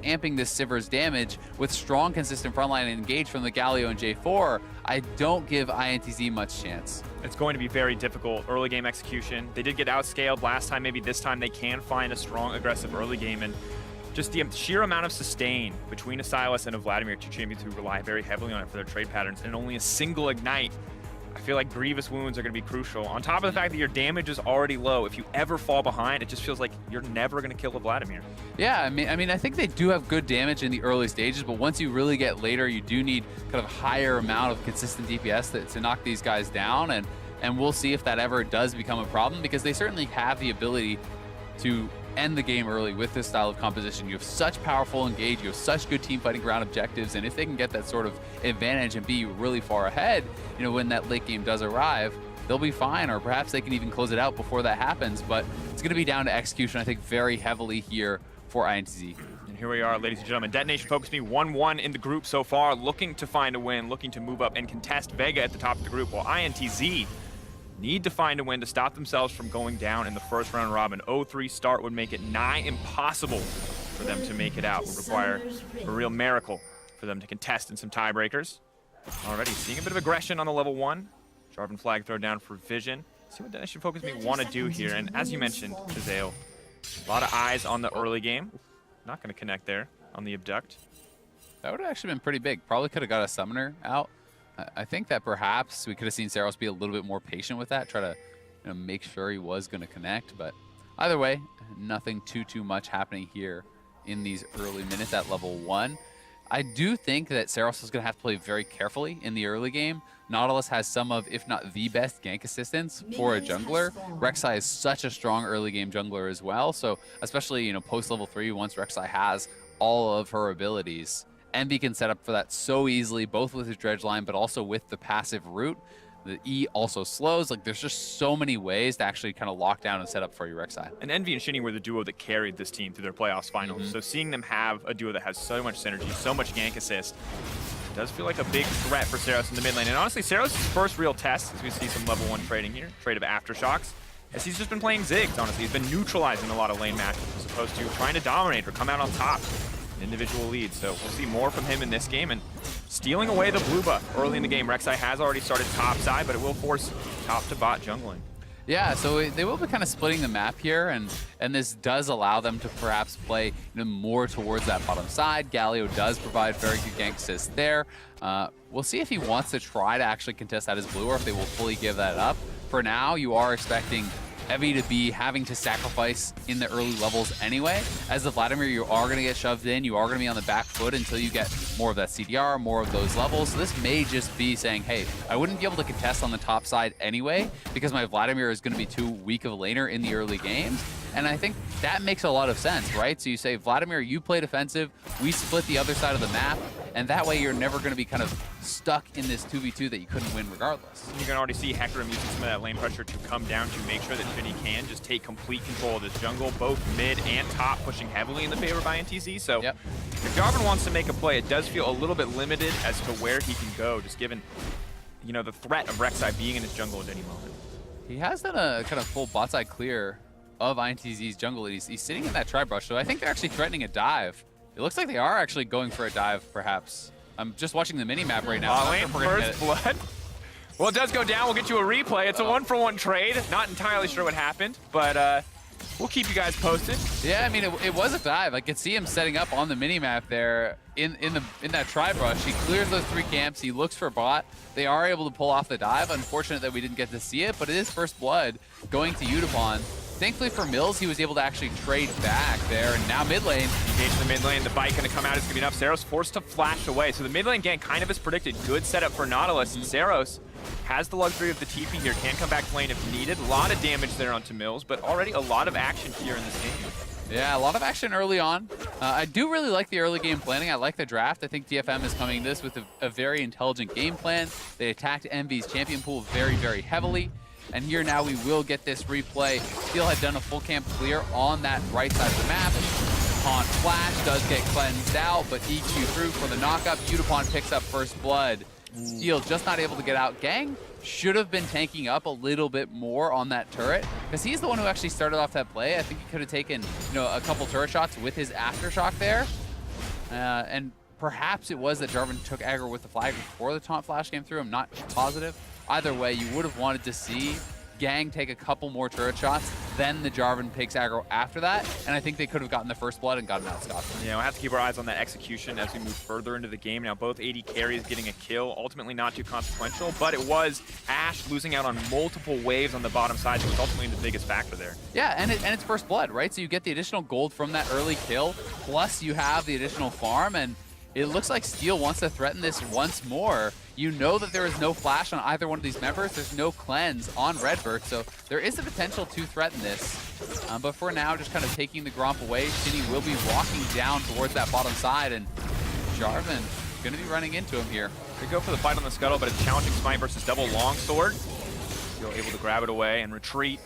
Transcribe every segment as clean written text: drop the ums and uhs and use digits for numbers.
amping this Sivir's damage with strong, consistent frontline engage from the Galio and J4, I don't give INTZ much chance. It's going to be very difficult early game execution. They did get outscaled last time. Maybe this time they can find a strong, aggressive early game. And just the sheer amount of sustain between a Sylas and a Vladimir, two champions who rely very heavily on it for their trade patterns, and only a single ignite. I feel like grievous wounds are going to be crucial. On top of the fact that your damage is already low, if you ever fall behind, it just feels like you're never going to kill a Vladimir. Yeah, I mean, I think they do have good damage in the early stages, but once you really get later, you do need kind of higher amount of consistent DPS to knock these guys down, and we'll see if that ever does become a problem, because they certainly have the ability to end the game early with this style of composition. You have such powerful engage, you have such good team fighting ground objectives, and if they can get that sort of advantage and be really far ahead, you know, when that late game does arrive, they'll be fine, or perhaps they can even close it out before that happens. But it's going to be down to execution, I think, very heavily here for INTZ. And here we are, ladies and gentlemen. Detonation FocusMe 1-1 in the group so far, looking to find a win, looking to move up and contest Vega at the top of the group, while INTZ need to find a win to stop themselves from going down in the first round robin. 0-3 start would make it nigh impossible for them to make it out. It would require a real miracle for them to contest in some tiebreakers. Already seeing a bit of aggression on the level 1. Jarvan flag throw down for Vision. See what Detonation FocusMe want to do here. And as you mentioned, Shazale, a lot of eyes on the early game. Not going to connect there on the abduct. That would have actually been pretty big. Probably could have got a summoner out. I think that perhaps we could have seen Saros be a little bit more patient with that, try to make sure he was going to connect. But either way, nothing too much happening here in these early minutes at level 1. I do think that Saros is going to have to play very carefully in the early game. Nautilus has some of, if not the best, gank assistance for a jungler. Rek'Sai is such a strong early game jungler as well. So especially, post level 3, once Rek'Sai has all of her abilities, Envy can set up for that so easily, both with his dredge line, but also with the passive root. The E also slows. Like, there's just so many ways to actually kind of lock down and set up for your Rek'Sai. And Envy and Shinny were the duo that carried this team through their playoffs finals. So seeing them have a duo that has so much synergy, so much gank assist, does feel like a big threat for Saros in the mid lane. And honestly, Saros' first real test, as we see some level 1 trading here, trade of Aftershocks, as he's just been playing Ziggs, honestly. He's been neutralizing a lot of lane matchups as opposed to trying to dominate or come out on top. Individual leads, so we'll see more from him in this game, and stealing away the blue buff early in the game. Rek'Sai has already started top side, but it will force top to bot jungling. Yeah, so they will be kind of splitting the map here, and this does allow them to perhaps play more towards that bottom side. Galio does provide very good gank assist there. We'll see if he wants to try to actually contest that as blue, or if they will fully give that up. For now, you are expecting Evie to be having to sacrifice in the early levels anyway. As the Vladimir, you are going to get shoved in. You are going to be on the back foot until you get more of that CDR, more of those levels. So this may just be saying, hey, I wouldn't be able to contest on the top side anyway because my Vladimir is going to be too weak of a laner in the early games. And I think that makes a lot of sense, right? So you say, Vladimir, you play defensive, we split the other side of the map, and that way you're never going to be kind of stuck in this 2v2 that you couldn't win regardless. You can already see Hector using some of that lane pressure to come down to make sure that Shinny can just take complete control of this jungle, both mid and top, pushing heavily in the favor of INTZ. So if Jarvan wants to make a play, it does feel a little bit limited as to where he can go, just given the threat of Rek'Sai being in his jungle at any moment. He has done a kind of full bot side clear of INTZ's jungle. He's sitting in that tri-brush, so I think they're actually threatening a dive. It looks like they are actually going for a dive, perhaps. I'm just watching the mini-map right now. Lane first blood. Well, it does go down. We'll get you a replay. It's a 1-for-1 trade. Not entirely sure what happened, but we'll keep you guys posted. Yeah, I mean, it was a dive. I could see him setting up on the mini-map there in that tri-brush. He clears those 3 camps. He looks for bot. They are able to pull off the dive. Unfortunate that we didn't get to see it, but it is first blood going to Udapon. Thankfully for Mills, he was able to actually trade back there, and now mid lane. Engage in the mid lane, the bite gonna come out, it's gonna be enough. Saros forced to flash away. So the mid lane gank kind of as predicted. Good setup for Nautilus, and Saros has the luxury of the TP here, can come back to lane if needed. A lot of damage there onto Mills, but already a lot of action here in this game. Yeah, a lot of action early on. I do really like the early game planning. I like the draft. I think DFM is coming this with a very intelligent game plan. They attacked Envy's champion pool very, very heavily. And here now we will get this replay. Steel had done a full camp clear on that right side of the map. Taunt Flash does get cleansed out, but EQ through for the knockup. Udapon picks up first blood. Steel just not able to get out. Gang should have been tanking up a little bit more on that turret, because he's the one who actually started off that play. I think he could have taken a couple turret shots with his Aftershock there. And perhaps it was that Jarvan took aggro with the flag before the taunt flash came through. I'm not positive. Either way, you would have wanted to see Gang take a couple more turret shots, then the Jarvan takes aggro after that, and I think they could have gotten the first blood and gotten out scot-free. Yeah, we'll have to keep our eyes on that execution as we move further into the game. Now, both AD carries getting a kill, ultimately not too consequential, but it was Ashe losing out on multiple waves on the bottom side, so it's ultimately the biggest factor there. Yeah, and it's first blood, right? So you get the additional gold from that early kill, plus you have the additional farm, and it looks like Steel wants to threaten this once more. You know that there is no flash on either one of these members. There's no cleanse on Redbird, so there is the potential to threaten this. But for now, just kind of taking the Gromp away, Shinny will be walking down towards that bottom side, and Jarvan going to be running into him here. They go for the fight on the scuttle, but it's challenging Smite versus double longsword. Steel able to grab it away and retreat.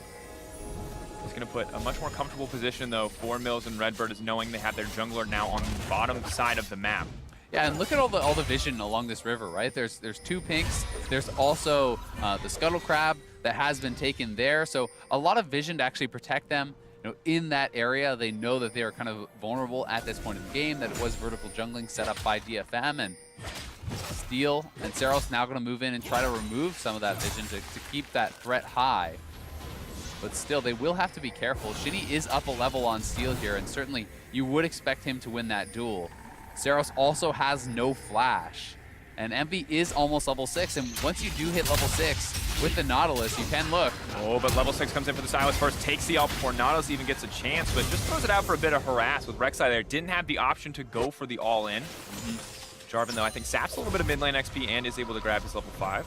He's going to put a much more comfortable position, though, for Mills and Redbird, is knowing they have their jungler now on the bottom side of the map. Yeah, and look at all the vision along this river, right? There's two pinks. There's also the scuttle crab that has been taken there. So a lot of vision to actually protect them. You know, in that area, they know that they are kind of vulnerable at this point in the game, that it was vertical jungling set up by DFM, and Steel and Seros now going to move in and try to remove some of that vision to keep that threat high. But still, they will have to be careful. Shinny is up a level on Steel here, and certainly you would expect him to win that duel. Seros also has no flash, and Envy is almost level 6, and once you do hit level 6 with the Nautilus, you can look. Oh, but level 6 comes in for the Silas first, takes the ult before Nautilus even gets a chance, but just throws it out for a bit of harass with Rek'Sai there. Didn't have the option to go for the all-in. Jarvan, though, I think saps a little bit of mid lane XP and is able to grab his level 5.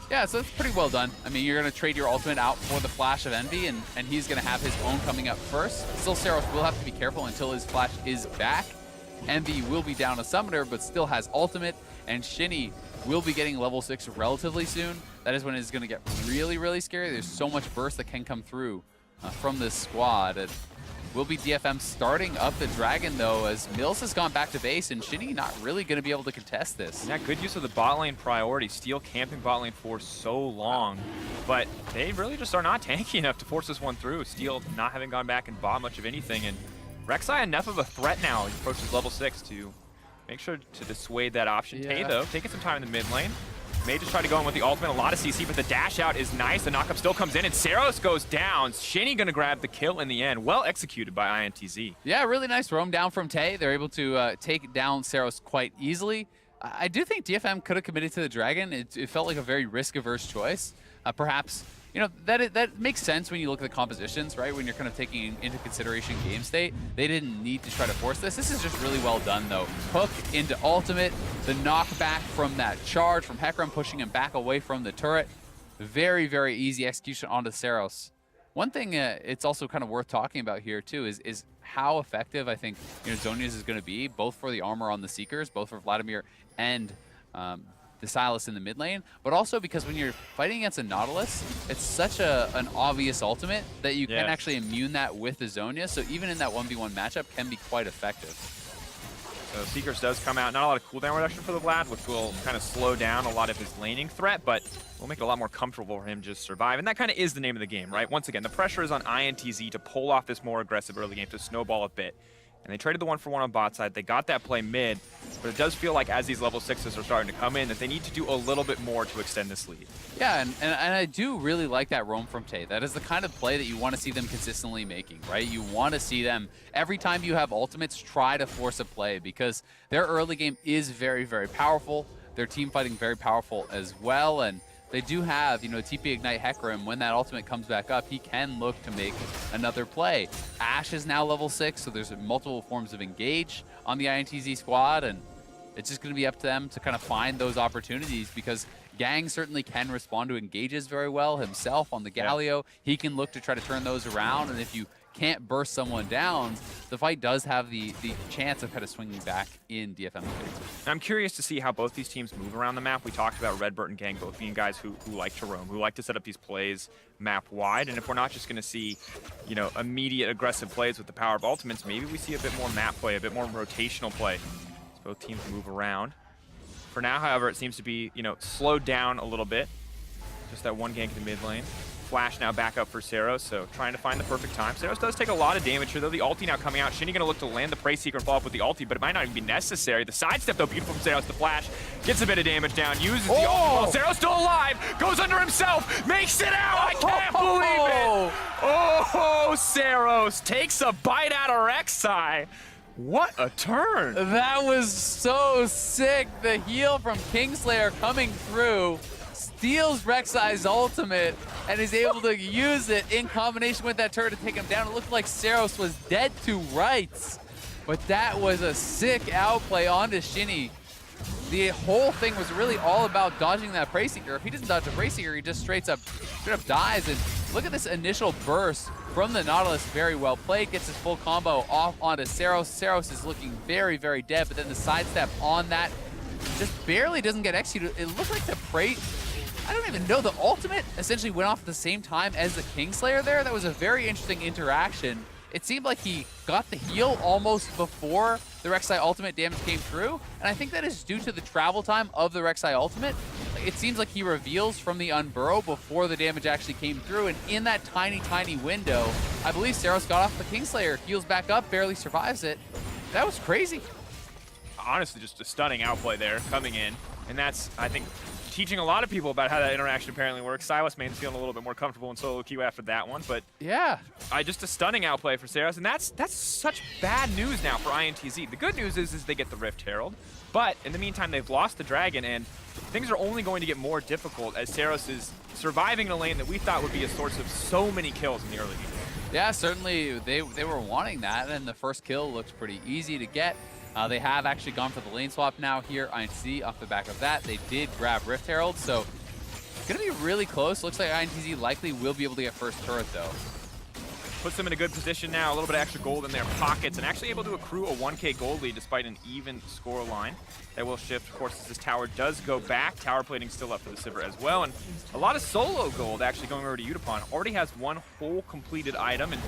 Yeah, so it's pretty well done. I mean, you're going to trade your ultimate out for the flash of Envy, and he's going to have his own coming up first. Still, Seros will have to be careful until his flash is back. Envy will be down a summoner, but still has ultimate, and Shinny will be getting level 6 relatively soon. That is when it's going to get really, really scary. There's so much burst that can come through from this squad. It will be DFM starting up the Dragon, though, as Mills has gone back to base, and Shinny not really going to be able to contest this. Yeah, good use of the bot lane priority. Steel camping bot lane for so long, but they really just are not tanky enough to force this one through. Steel not having gone back and bought much of anything, and Rek'Sai enough of a threat now. He approaches level 6 to make sure to dissuade that option. Yeah. Tay, though, taking some time in the mid lane. May just try to go in with the ultimate, a lot of CC, but the dash out is nice. The knockup still comes in, and Seros goes down. Shinny gonna grab the kill in the end. Well executed by INTZ. Yeah, really nice roam down from Tay. They're able to take down Seros quite easily. I do think DFM could have committed to the Dragon. It felt like a very risk-averse choice. Perhaps, you know, that makes sense when you look at the compositions, right? When you're kind of taking into consideration game state. They didn't need to try to force this. This is just really well done, though. Hook into ultimate, the knockback from that charge from Hecarim, pushing him back away from the turret. Very, very easy execution onto Seros. One thing it's also kind of worth talking about here, too, is how effective I think, you know, Zhonya's is going to be, both for the armor on the Seekers, both for Vladimir and the Silas in the mid lane, but also because when you're fighting against a Nautilus, it's such an obvious ultimate that you can actually immune that with the Zhonya, so even in that 1v1 matchup can be quite effective. So Seekers does come out. Not a lot of cooldown reduction for the Vlad, which will kind of slow down a lot of his laning threat, but will make it a lot more comfortable for him to just survive. And that kind of is the name of the game, right? Once again, the pressure is on INTZ to pull off this more aggressive early game, to snowball a bit. And they traded the 1-for-1 on bot side. They got that play mid, but it does feel like as these level 6s are starting to come in, that they need to do a little bit more to extend this lead. Yeah, and I do really like that roam from Tay. That is the kind of play that you want to see them consistently making, right? You want to see them, every time you have ultimates, try to force a play, because their early game is very, very powerful. Their team fighting very powerful as well, and they do have, you know, TP Ignite Hecarim. When that ultimate comes back up, he can look to make another play. Ashe is now level 6, so there's multiple forms of engage on the INTZ squad, and it's just going to be up to them to kind of find those opportunities, because Gang certainly can respond to engages very well himself on the Galio. He can look to try to turn those around, and if you can't burst someone down, the fight does have the chance of kind of swinging back in DFM. I'm curious to see how both these teams move around the map. We talked about Redbird and Gang both being guys who like to roam, who like to set up these plays map wide. And if we're not just going to see, you know, immediate aggressive plays with the power of ultimates, maybe we see a bit more map play, a bit more rotational play as both teams move around. For now, however, it seems to be, you know, slowed down a little bit. Just that one gank in the mid lane. flash now back up for Seros, so trying to find the perfect time. Seros does take a lot of damage here, though. The ulti now coming out. Shinny going to look to land the Prey Seeker and follow up with the ulti, but it might not even be necessary. The sidestep, though, beautiful from Seros. The flash gets a bit of damage down, uses the ulti. While Seros still alive, goes under himself, makes it out. I can't believe it. Oh, Seros takes a bite out of Rek'Sai. What a turn. That was so sick. The heal from Kingslayer coming through, steals Rek'Sai's ultimate, and is able to use it in combination with that turret to take him down. It looked like Seros was dead to rights, but that was a sick outplay onto Shinny. The whole thing was really all about dodging that Prey Seeker. If he doesn't dodge the Prey Seeker, he just straight up dies. And look at this initial burst from the Nautilus, very well played. Gets his full combo off onto Seros. Seros is looking very, very dead, but then the sidestep on that just barely doesn't get executed. It looked like the Prey, I don't even know, the ultimate essentially went off at the same time as the Kingslayer there. That was a very interesting interaction. It seemed like he got the heal almost before the Rek'Sai ultimate damage came through, and I think that is due to the travel time of the Rek'Sai ultimate. It seems like he reveals from the Unburrow before the damage actually came through, and in that tiny, tiny window, I believe Seros got off the Kingslayer, heals back up, barely survives it. That was crazy. Honestly, just a stunning outplay there coming in, and that's, I think, teaching a lot of people about how that interaction apparently works. Silas Main's feeling a little bit more comfortable in solo queue after that one, but yeah, just a stunning outplay for Seros, and that's such bad news now for INTZ. The good news is they get the Rift Herald, but in the meantime, they've lost the Dragon, and things are only going to get more difficult as Seros is surviving in a lane that we thought would be a source of so many kills in the early game. Yeah, certainly they were wanting that, and the first kill looked pretty easy to get. They have actually gone for the lane swap now here. INTZ off the back of that. They did grab Rift Herald, so it's going to be really close. Looks like INTZ likely will be able to get first turret, though. Puts them in a good position now, a little bit of extra gold in their pockets, and actually able to accrue a 1K gold lead despite an even score line. That will shift, of course, as this tower does go back. Tower plating still up for the Sivir as well, and a lot of solo gold actually going over to Utapon. Already has one whole completed item, and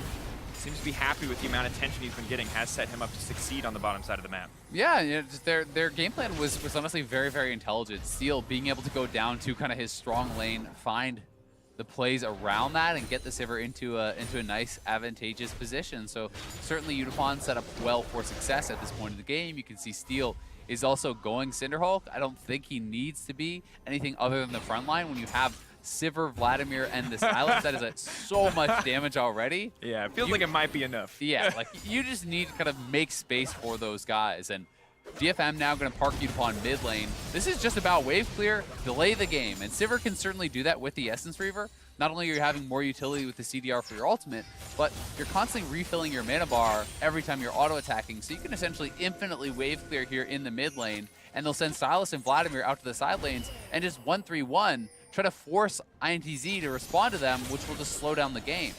seems to be happy with the amount of attention he's been getting. Has set him up to succeed on the bottom side of the map. Yeah, just their game plan was honestly very, very intelligent. Steel being able to go down to kind of his strong lane, find the plays around that, and get the Sivir into a nice, advantageous position. So certainly Utapon set up well for success at this point in the game. You can see Steel is also going Cinderhulk. I don't think he needs to be anything other than the front line when you have Sivir, Vladimir, and the Silence. That is so much damage already. Yeah, it feels like it might be enough. Yeah, like you just need to kind of make space for those guys. And DFM now going to park Utapon mid lane. This is just about wave clear, delay the game. And Sivir can certainly do that with the Essence Reaver. Not only are you having more utility with the CDR for your ultimate, but you're constantly refilling your mana bar every time you're auto-attacking. So you can essentially infinitely wave clear here in the mid lane. And they'll send Silas and Vladimir out to the side lanes and just 1-3-1. Try to force INTZ to respond to them, which will just slow down the game.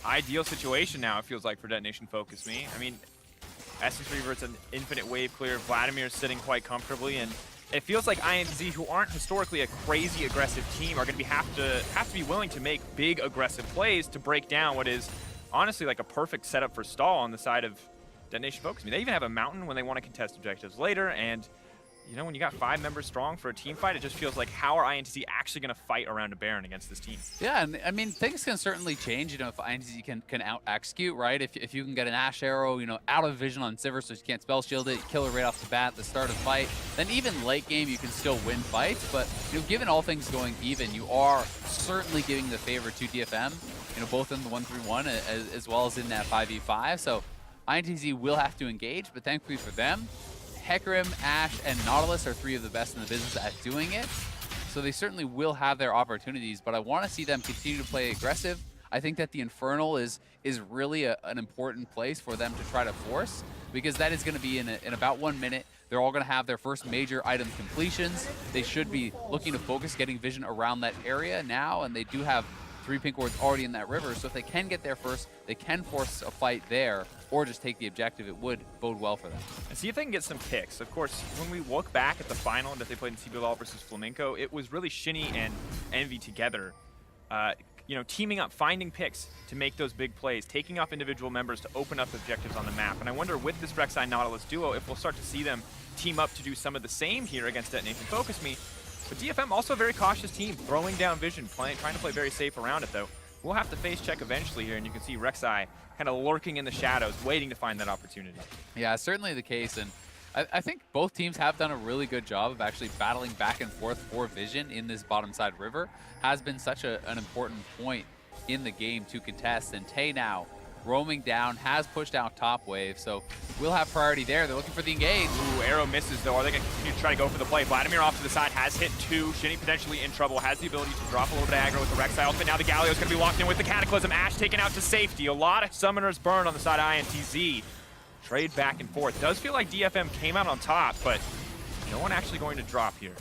Ideal situation now, it feels like, for Detonation FocusMe. I mean, Essence Reaver, it's an infinite wave clear. Vladimir's sitting quite comfortably, and it feels like INTZ, who aren't historically a crazy aggressive team, are going to have to be willing to make big aggressive plays to break down what is honestly like a perfect setup for stall on the side of Detonation FocusMe. They even have a mountain when they want to contest objectives later, and you know, when you got 5 members strong for a team fight, it just feels like, how are INTZ actually going to fight around a Baron against this team? Yeah, and I mean, things can certainly change, you know, if INTZ can out-execute, right? If you can get an Ash Arrow, you know, out of vision on Sivir so you can't spell shield it, kill her right off the bat at the start of the fight, then even late game you can still win fights. But, you know, given all things going even, you are certainly giving the favor to DFM, you know, both in the 1-3-1 as well as in that 5v5. So INTZ will have to engage, but thankfully for them, Hecarim, Ashe, and Nautilus are 3 of the best in the business at doing it. So they certainly will have their opportunities, but I want to see them continue to play aggressive. I think that the Infernal is really an important place for them to try to force, because that is going to be in about 1 minute. They're all going to have their first major item completions. They should be looking to focus getting vision around that area now, and they do have 3 pink wards already in that river, so if they can get there first, they can force a fight there, or just take the objective. It would bode well for them. And see if they can get some picks. Of course, when we look back at the final that they played in CBLOL versus Flamenco, it was really Shinny and Envy together, you know, teaming up, finding picks to make those big plays, taking off individual members to open up objectives on the map. And I wonder, with this Rek'Sai Nautilus duo, if we'll start to see them team up to do some of the same here against Detonation FocusMe. But DFM also a very cautious team, throwing down vision, trying to play very safe around it, though. We'll have to face check eventually here, and you can see Rek'Sai kind of lurking in the shadows, waiting to find that opportunity. Yeah, certainly the case, and I think both teams have done a really good job of actually battling back and forth for vision in this bottom side river. Has been such an important point in the game to contest, and Tay now roaming down, has pushed out top wave, so we'll have priority there. They're looking for the engage. Ooh, arrow misses though. Are they going to continue to try to go for the play? Vladimir off to the side, has hit 2. Shinny potentially in trouble, has the ability to drop a little bit of aggro with the Rek'Sai ultimate. Now the Galio's going to be locked in with the Cataclysm. Ashe taken out to safety. A lot of summoners burn on the side of INTZ. Trade back and forth. Does feel like DFM came out on top, but no one actually going to drop here.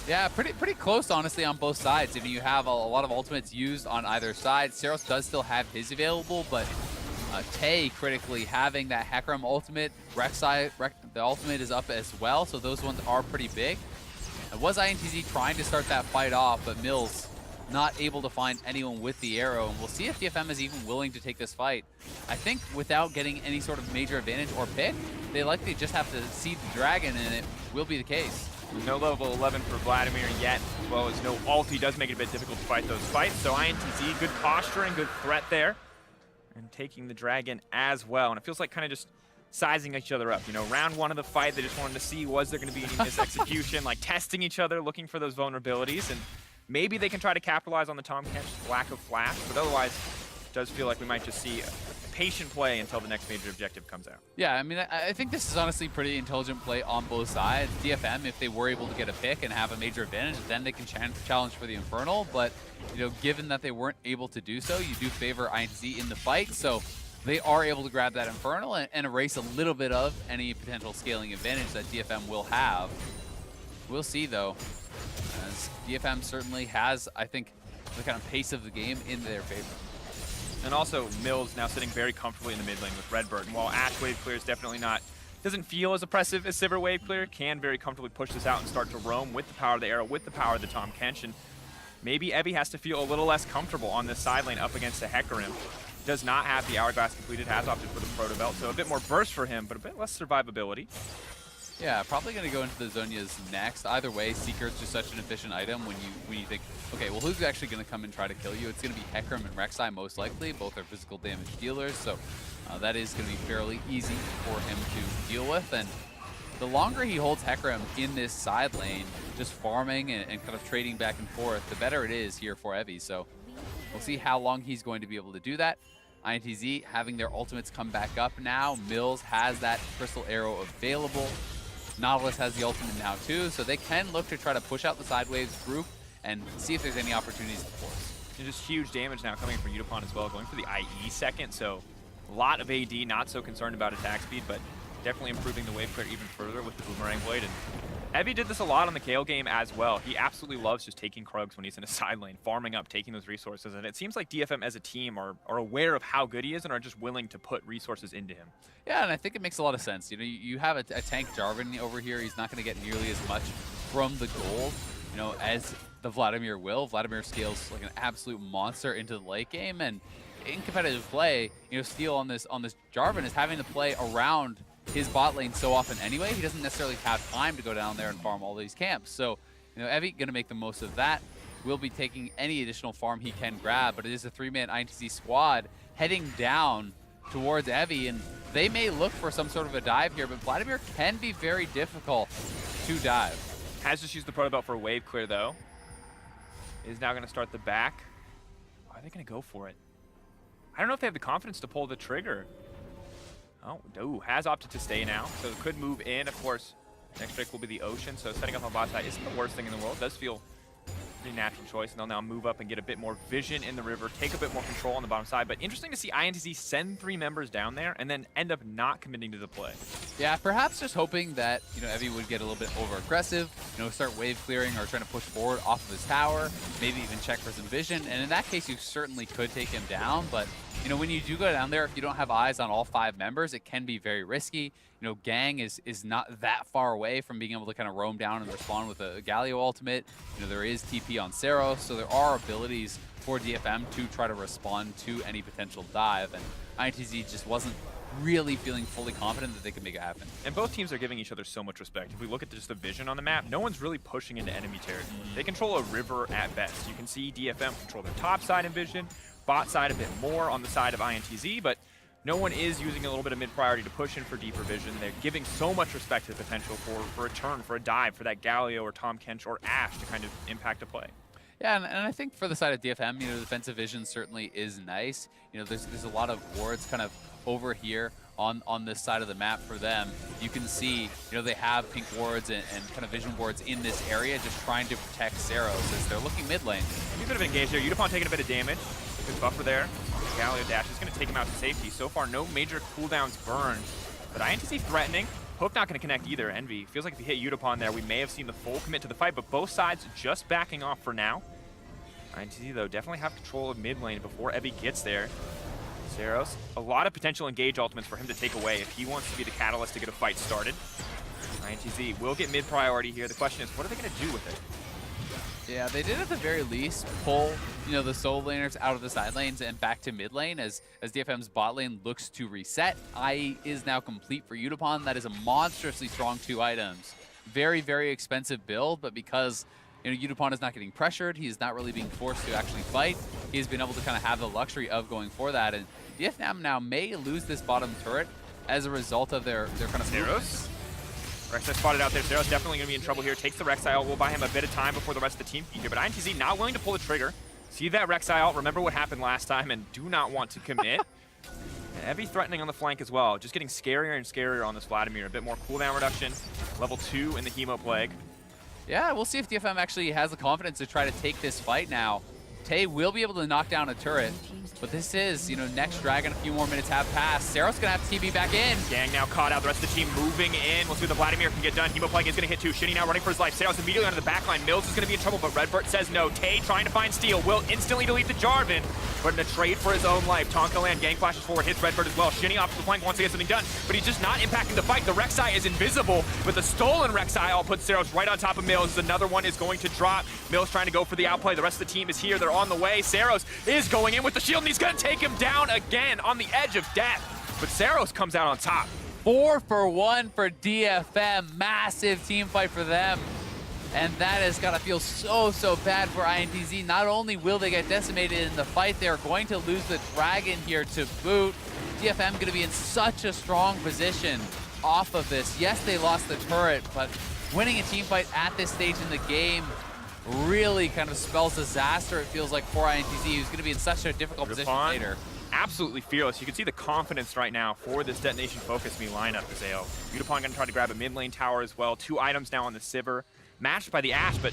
Yeah, pretty close, honestly, on both sides. If you have a lot of ultimates used on either side, Seros does still have his available, but Tay critically having that Hecarim ultimate, Rek'Sai, the ultimate is up as well, so those ones are pretty big. It was INTZ trying to start that fight off, but Mills not able to find anyone with the arrow, and we'll see if DFM is even willing to take this fight. I think without getting any sort of major advantage or pick, they likely just have to seed the dragon, and it will be the case. No level 11 for Vladimir yet, as well as no ulti. Does make it a bit difficult to fight those fights, so INTZ, good posturing, good threat there. And taking the dragon as well. And it feels like kind of just sizing each other up. You know, round 1 of the fight, they just wanted to see, was there going to be any misexecution, like testing each other, looking for those vulnerabilities. And maybe they can try to capitalize on the Tahm Kench's lack of flash, but otherwise, it does feel like we might just see patient play until the next major objective comes out. Yeah, I mean, I think this is honestly pretty intelligent play on both sides. DFM, if they were able to get a pick and have a major advantage, then they can challenge for the Infernal. But, you know, given that they weren't able to do so, you do favor INTZ in the fight. So they are able to grab that Infernal and erase a little bit of any potential scaling advantage that DFM will have. We'll see, though, as DFM certainly has, I think, the kind of pace of the game in their favor. And also, Mills now sitting very comfortably in the mid lane with Redbird. And while Ashe wave clear is definitely not, doesn't feel as oppressive as Sivir wave clear, can very comfortably push this out and start to roam with the power of the arrow, with the power of the Tahm Kench. And maybe Evie has to feel a little less comfortable on this side lane up against the Hecarim. Does not have the Hourglass completed, has opted for the Proto Belt, so a bit more burst for him, but a bit less survivability. Yeah, probably going to go into the Zhonya's next. Either way, Seeker's just such an efficient item when you think, okay, well, who's actually going to come and try to kill you? It's going to be Hecarim and Rek'Sai most likely. Both are physical damage dealers, so that is going to be fairly easy for him to deal with. And the longer he holds Hecarim in this side lane, just farming and kind of trading back and forth, the better it is here for Evie. So we'll see how long he's going to be able to do that. INTZ having their ultimates come back up now. Mills has that Crystal Arrow available. Nautilus has the ultimate now too, so they can look to try to push out the sideways group and see if there's any opportunities to force. And just huge damage now coming from Yutapon as well, going for the IE second, so a lot of AD, not so concerned about attack speed, but definitely improving the wave clear even further with the Boomerang Blade. And Evie did this a lot on the Kayle game as well. He absolutely loves just taking Krugs when he's in a side lane, farming up, taking those resources, and it seems like DFM as a team are aware of how good he is and are just willing to put resources into him. Yeah, and I think it makes a lot of sense. You know, you have a tank Jarvan over here. He's not going to get nearly as much from the gold, you know, as the Vladimir will. Vladimir scales like an absolute monster into the late game, and in competitive play, you know, Steel on this Jarvan is having to play around his bot lane so often anyway. He doesn't necessarily have time to go down there and farm all these camps. So, you know, Evie going to make the most of that. Will be taking any additional farm he can grab, but it is a 3-man INTZ squad heading down towards Evie, and they may look for some sort of a dive here, but Vladimir can be very difficult to dive. Has just used the Proto Belt for a wave clear though. Is now going to start the back. Are they going to go for it? I don't know if they have the confidence to pull the trigger. Oh, ooh, has opted to stay now, so it could move in. Of course, next pick will be the Ocean, so setting up on bot side isn't the worst thing in the world. It does feel pretty natural choice, and they'll now move up and get a bit more vision in the river, take a bit more control on the bottom side. But interesting to see INTZ send 3 members down there and then end up not committing to the play. Yeah, perhaps just hoping that, you know, Evie would get a little bit over aggressive, you know, start wave clearing or trying to push forward off of his tower, maybe even check for some vision. And in that case, you certainly could take him down. But, you know, when you do go down there, if you don't have eyes on all 5 members, it can be very risky. You know, Gang is not that far away from being able to kind of roam down and respond with a Galio ultimate. You know, there is TP on Seros, so there are abilities for DFM to try to respond to any potential dive. And INTZ just wasn't really feeling fully confident that they can make it happen. And both teams are giving each other so much respect. If we look at just the vision on the map, no one's really pushing into enemy territory. They control a river at best. You can see DFM control their top side in vision, bot side a bit more on the side of INTZ, but no one is using a little bit of mid-priority to push in for deeper vision. They're giving so much respect to the potential for a turn, for a dive, for that Galio or Tom Kench or Ash to kind of impact a play. Yeah, and I think for the side of DFM, you know, defensive vision certainly is nice. You know, there's a lot of wards kind of over here on this side of the map for them. You can see, you know, they have pink wards and kind of vision wards in this area just trying to protect Seros as they're looking mid lane. You could have engaged there. Udapon taking a bit of damage. Good buffer there. Galio dash is going to take him out to safety. So far, no major cooldowns burned. But INTZ threatening. Hook not going to connect either. Envy. Feels like if he hit Udapon there, we may have seen the full commit to the fight, but both sides just backing off for now. INTZ, though, definitely have control of mid lane before Evie gets there. Seros, a lot of potential engage ultimates for him to take away if he wants to be the catalyst to get a fight started. INTZ will get mid priority here. The question is, what are they going to do with it? Yeah, they did at the very least pull, you know, the solo laners out of the side lanes and back to mid lane as DFM's bot lane looks to reset. IE is now complete for Udapon. That is a monstrously strong 2 items. Very, very expensive build, but because, you know, Udapon is not getting pressured, he's not really being forced to actually fight. He's been able to kind of have the luxury of going for that, and DFM now may lose this bottom turret as a result of their kind of Seros? Rek'Sai spotted out there. Seros definitely going to be in trouble here. Takes the Rek'Sai ult. Will buy him a bit of time before the rest of the team can here. But INTZ not willing to pull the trigger. See that Rek'Sai ult. Remember what happened last time and do not want to commit. And Evie threatening on the flank as well. Just getting scarier and scarier on this Vladimir. A bit more cooldown reduction. Level 2 in the Hemo Plague. Yeah, we'll see if DFM actually has the confidence to try to take this fight now. Tay will be able to knock down a turret, but this is, you know, next dragon, a few more minutes have passed. Seros gonna have to TB back in. Gang now caught out, the rest of the team moving in. We'll see what the Vladimir can get done. Hemo Plague is gonna hit 2. Shinny now running for his life. Seros immediately onto the back line. Mills is gonna be in trouble, but Redbert says no. Tay trying to find steal, will instantly delete the Jarvan, but in a trade for his own life. Tonka land, gang flashes forward, hits Redbird as well. Shinny off the flank wants to get something done, but he's just not impacting the fight. The Rek'Sai is invisible, but the stolen Rek'Sai all puts Seros right on top of Mills. Another one is going to drop. Mills trying to go for the outplay. The rest of the team is here. They're on the way. Seros is going in with the shield, and he's going to take him down again on the edge of death. But Seros comes out on top. 4 for 1 for DFM. Massive team fight for them. And that has got to feel so, so bad for INTZ. Not only will they get decimated in the fight, they're going to lose the dragon here to boot. DFM going to be in such a strong position off of this. Yes, they lost the turret, but winning a team fight at this stage in the game really kind of spells disaster, it feels like, for INTZ, who's going to be in such a difficult position later. Absolutely fearless. You can see the confidence right now for this Detonation FocusMe lineup, Zao. Udapon going to try to grab a mid lane tower as well. 2 items now on the Sivir, matched by the Ashe, but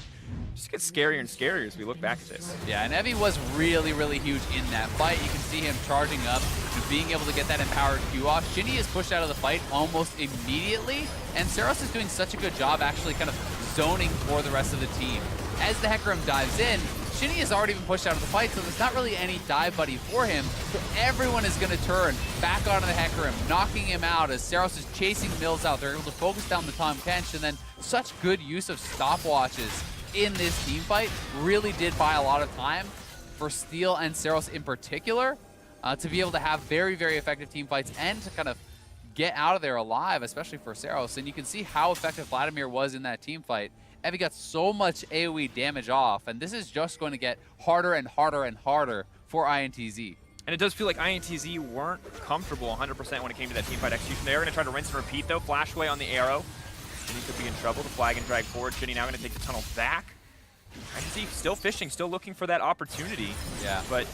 just gets scarier and scarier as we look back at this. Yeah, and Evie was really, really huge in that fight. You can see him charging up, being able to get that empowered Q off. Shinny is pushed out of the fight almost immediately, and Seros is doing such a good job actually kind of zoning for the rest of the team. As the Hecarim dives in, Shinny has already been pushed out of the fight, so there's not really any dive buddy for him. So everyone is going to turn back onto the Hecarim, knocking him out as Seros is chasing Mills out. They're able to focus down the Tom Kench, and then such good use of stopwatches in this team fight really did buy a lot of time for Steel and Seros in particular to be able to have very, very effective team fights and to kind of get out of there alive, especially for Seros. And you can see how effective Vladimir was in that team fight. Evie got so much AoE damage off, and this is just going to get harder and harder and harder for INTZ. And it does feel like INTZ weren't comfortable 100% when it came to that teamfight execution. They were going to try to rinse and repeat, though. Flash away on the arrow. Shinny could be in trouble. The flag and drag forward. Shinny now going to take the tunnel back. INTZ still fishing, still looking for that opportunity. Yeah. But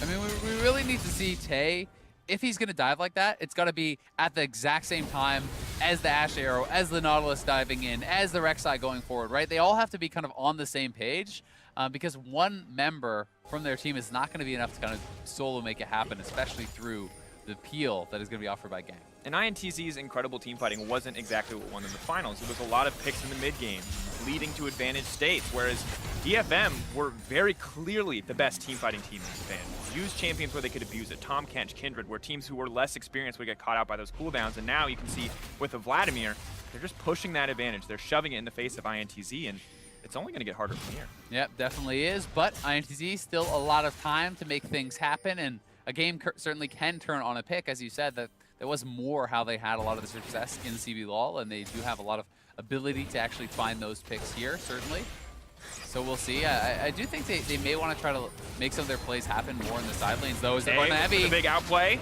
I mean, we really need to see Tay. If he's going to dive like that, it's got to be at the exact same time as the Ashe Arrow, as the Nautilus diving in, as the Rek'Sai going forward, right? They all have to be kind of on the same page because one member from their team is not going to be enough to kind of solo make it happen, especially through the peel that is going to be offered by Gang. And INTZ's incredible team fighting wasn't exactly what won them the finals. It was a lot of picks in the mid game, leading to advantage states, whereas DFM were very clearly the best team fighting team in Japan. Used champions where they could abuse it. Tom Kench, Kindred, where teams who were less experienced would get caught out by those cooldowns. And now you can see with the Vladimir, they're just pushing that advantage. They're shoving it in the face of INTZ, and it's only going to get harder from here. Yep, definitely is. But INTZ still a lot of time to make things happen, and a game certainly can turn on a pick, as you said, that was more how they had a lot of the success in CB LOL, and they do have a lot of ability to actually find those picks here, certainly. So we'll see. I do think they may want to try to make some of their plays happen more in the side lanes, though. As they run the heavy. The big outplay.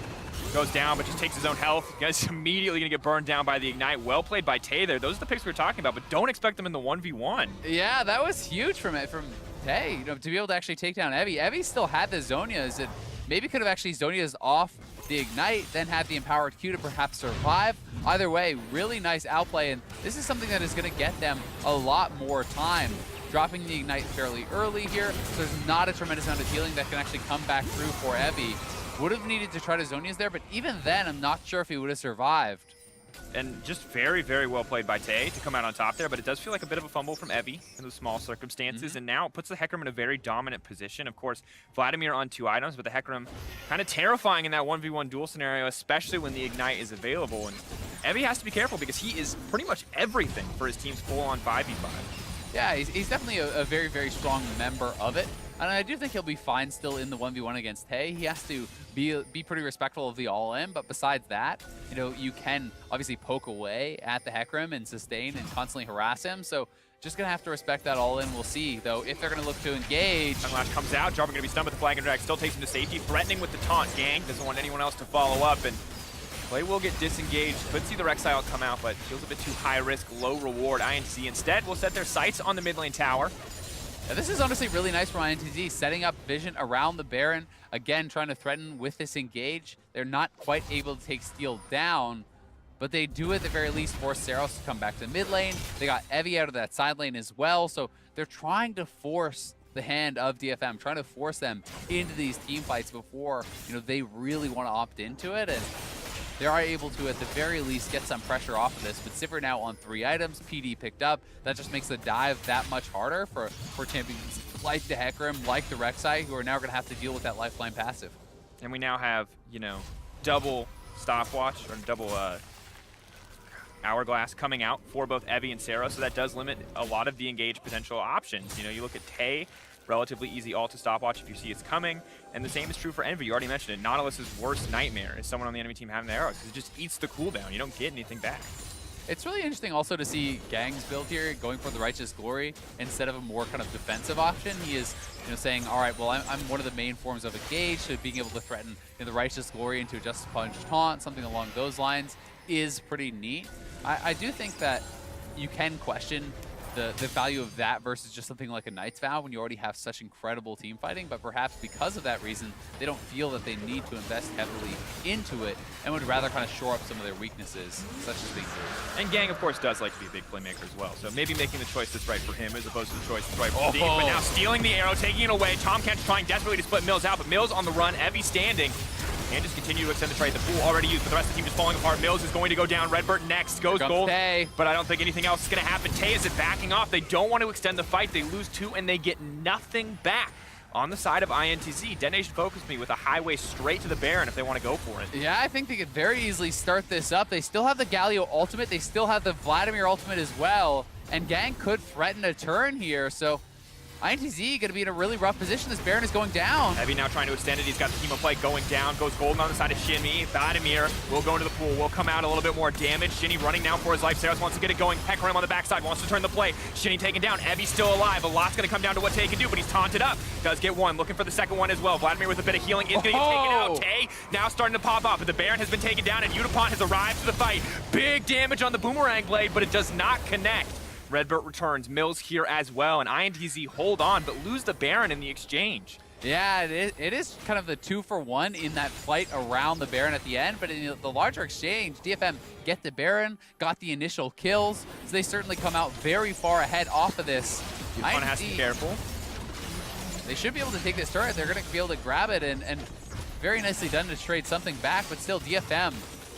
Goes down, but just takes his own health. Guy's immediately going to get burned down by the Ignite. Well played by Tay there. Those are the picks we were talking about, but don't expect them in the 1v1. Yeah, that was huge from Tay, to be able to actually take down Evie. Evie still had the Zhonya's, and maybe could have actually Zhonya's off the Ignite, then had the empowered Q to perhaps survive. Either way, really nice outplay, and this is something that is going to get them a lot more time. Dropping the Ignite fairly early here, so there's not a tremendous amount of healing that can actually come back through for Evie. Would have needed to try to Zhonya's there, but even then, I'm not sure if he would have survived. And just very, very well played by Tay to come out on top there, but it does feel like a bit of a fumble from Evie in those small circumstances, and now it puts the Hecarim in a very dominant position. Of course, Vladimir on 2 items, but the Hecarim kind of terrifying in that 1v1 duel scenario, especially when the Ignite is available. And Evie has to be careful because he is pretty much everything for his team's full-on 5v5. Yeah, he's definitely a very, very strong member of it. And I do think he'll be fine still in the 1v1 against Tay. He has to be pretty respectful of the all-in, but besides that, you can obviously poke away at the Hecarim and sustain and constantly harass him. So just going to have to respect that all-in. We'll see, though, if they're going to look to engage. Sunlash comes out. Jarvan going to be stunned with the Flag and Drag. Still takes him to safety. Threatening with the taunt. Gang doesn't want anyone else to follow up. And play will get disengaged. Could see the Rek'Sai come out, but feels a bit too high risk, low reward. INTZ instead will set their sights on the mid lane tower. Yeah, this is honestly really nice from INTZ, setting up vision around the Baron. Again, trying to threaten with this engage. They're not quite able to take Steel down, but they do at the very least force Seros to come back to mid lane. They got Evie out of that side lane as well, so they're trying to force the hand of DFM, trying to force them into these team fights before they really want to opt into it. And they are able to, at the very least, get some pressure off of this. But Sivir now on 3 items, PD picked up. That just makes the dive that much harder for champions like the Hecarim, like the Rek'Sai, who are now going to have to deal with that lifeline passive. And we now have, double stopwatch, or double hourglass coming out for both Evie and Sarah, so that does limit a lot of the engaged potential options. You look at Tay, relatively easy ult to stopwatch if you see it's coming. And the same is true for Envy. You already mentioned it. Nautilus's worst nightmare is someone on the enemy team having the arrows, because it just eats the cooldown. You don't get anything back. It's really interesting also to see Gang's build here going for the Righteous Glory instead of a more kind of defensive option. He is saying, all right, well, I'm one of the main forms of engage, so being able to threaten the Righteous Glory into a Justice Punch taunt, something along those lines, is pretty neat. I do think that you can question the value of that versus just something like a Knight's Vow when you already have such incredible team fighting, but perhaps because of that reason, they don't feel that they need to invest heavily into it and would rather kind of shore up some of their weaknesses, such as being good. And Gang, of course, does like to be a big playmaker as well, so maybe making the choice that's right for him as opposed to the choice that's right for the team. But now stealing the arrow, taking it away. Tom Kent's trying desperately to split Mills out, but Mills on the run, Evie standing. And just continue to extend the trade. The pool already used, but the rest of the team is falling apart. Mills is going to go down. Redbird next. Goes gold. Tay. But I don't think anything else is going to happen. Tay is backing off. They don't want to extend the fight. They lose 2, and they get nothing back. On the side of INTZ, DetonatioN FocusMe with a highway straight to the Baron if they want to go for it. Yeah, I think they could very easily start this up. They still have the Galio ultimate. They still have the Vladimir ultimate as well. And Gang could threaten a turn here, so INTZ going to be in a really rough position. This Baron is going down. Evie now trying to extend it. He's got the chemo play going down. Goes golden on the side of Shinmi. Vladimir will go into the pool. Will come out a little bit more damage. Shinny running now for his life. Saros wants to get it going. Hecarim on the backside. Wants to turn the play. Shinny taken down. Evie's still alive. A lot's going to come down to what Tay can do, but he's taunted up. Does get one. Looking for the second one as well. Vladimir with a bit of healing is going to get taken out. Tay now starting to pop up, but the Baron has been taken down, and Utapont has arrived to the fight. Big damage on the Boomerang Blade, but it does not connect. Redbird returns, Mills here as well, and INTZ hold on, but lose the Baron in the exchange. Yeah, it is kind of the 2-for-1 in that fight around the Baron at the end, but in the larger exchange, DFM get the Baron, got the initial kills, so they certainly come out very far ahead off of this. Utapont has to be careful. They should be able to take this turret. They're going to be able to grab it, and very nicely done to trade something back, but still DFM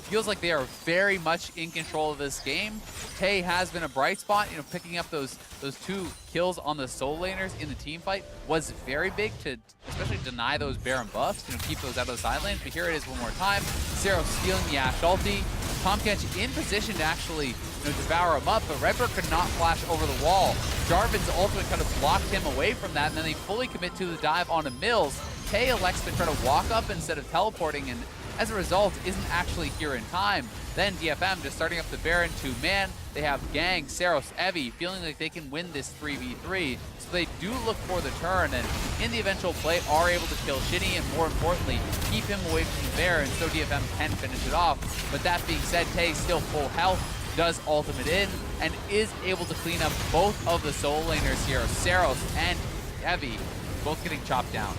feels like they are very much in control of this game. Tay has been a bright spot, picking up those 2 kills on the soul laners in the team fight was very big to especially deny those Baron buffs, keep those out of the side lanes. But here it is one more time. Zero stealing the Ashe ulti. Tahm Kench in position to actually devour him up, but Redbird could not flash over the wall. Jarvan's ultimate kind of blocked him away from that, and then they fully commit to the dive onto Mills. Tay elects to try to walk up instead of teleporting, and as a result, isn't actually here in time. Then DFM just starting up the Baron 2-man. They have Gang, Saros, Evie feeling like they can win this 3v3. So they do look for the turn, and in the eventual play are able to kill Shinny and more importantly, keep him away from the Baron so DFM can finish it off. But that being said, Tay still full health, does ultimate in, and is able to clean up both of the solo laners here, Saros and Evie, both getting chopped down.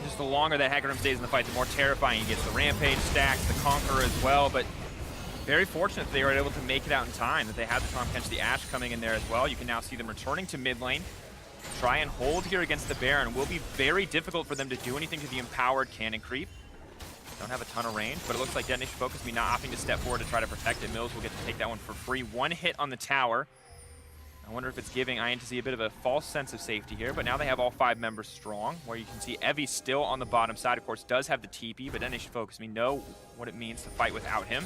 Just the longer that Hecarim stays in the fight, the more terrifying he gets. The Rampage stacks, the Conqueror as well, but very fortunate that they were able to make it out in time, that they had the Tahm Kench, the Ashe coming in there as well. You can now see them returning to mid lane. Try and hold here against the Baron. Will be very difficult for them to do anything to the empowered cannon creep. Don't have a ton of range, but it looks like DetonatioN FocusMe not opting to step forward to try to protect it. Mills will get to take that one for free. One hit on the tower. I wonder if it's giving INTZ a bit of a false sense of safety here, but now they have all 5 members strong, where you can see Evie still on the bottom side. Of course, does have the TP, but DetonatioN FocusMe know what it means to fight without him.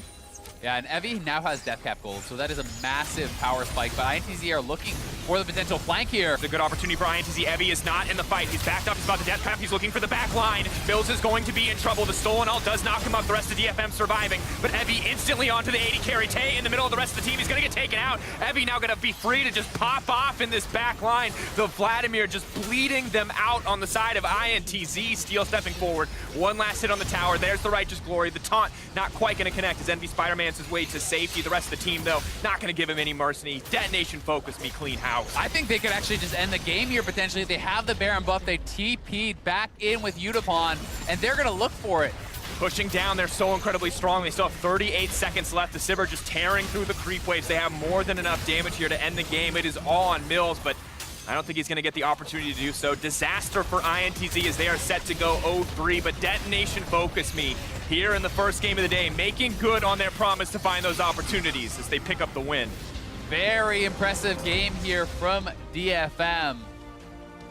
Yeah, and Evie now has Death Cap Gold, so that is a massive power spike, but INTZ are looking for the potential flank here. It's a good opportunity for INTZ. Evie is not in the fight. He's backed up. He's about the Death Cap. He's looking for the back line. Mills is going to be in trouble. The Stolen Ult does knock him up. The rest of DFM surviving, but Evie instantly onto the 80 carry. Tay in the middle of the rest of the team. He's going to get taken out. Evie now going to be free to just pop off in this back line. The Vladimir just bleeding them out on the side of INTZ. Steel stepping forward. One last hit on the tower. There's the Righteous Glory. The taunt not quite going to connect as Envy Spider-Man's his way to safety. The rest of the team, though, not going to give him any mercy. DetonatioN FocusMe clean house. I think they could actually just end the game here, potentially. They have the Baron buff. They TP'd back in with Utapon, and they're going to look for it. Pushing down, they're so incredibly strong. They still have 38 seconds left. The Sivir just tearing through the creep waves. They have more than enough damage here to end the game. It is all on Mills, but I don't think he's going to get the opportunity to do so. Disaster for INTZ as they are set to go 0-3, but DetonatioN FocusMe here in the first game of the day, making good on their promise to find those opportunities as they pick up the win. Very impressive game here from DFM.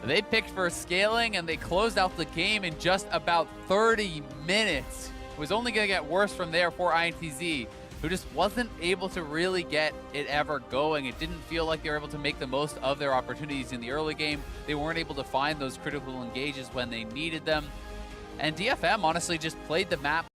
They picked for scaling and they closed out the game in just about 30 minutes. It was only going to get worse from there for INTZ, who just wasn't able to really get it ever going. It didn't feel like they were able to make the most of their opportunities in the early game. They weren't able to find those critical engages when they needed them. And DFM honestly just played the map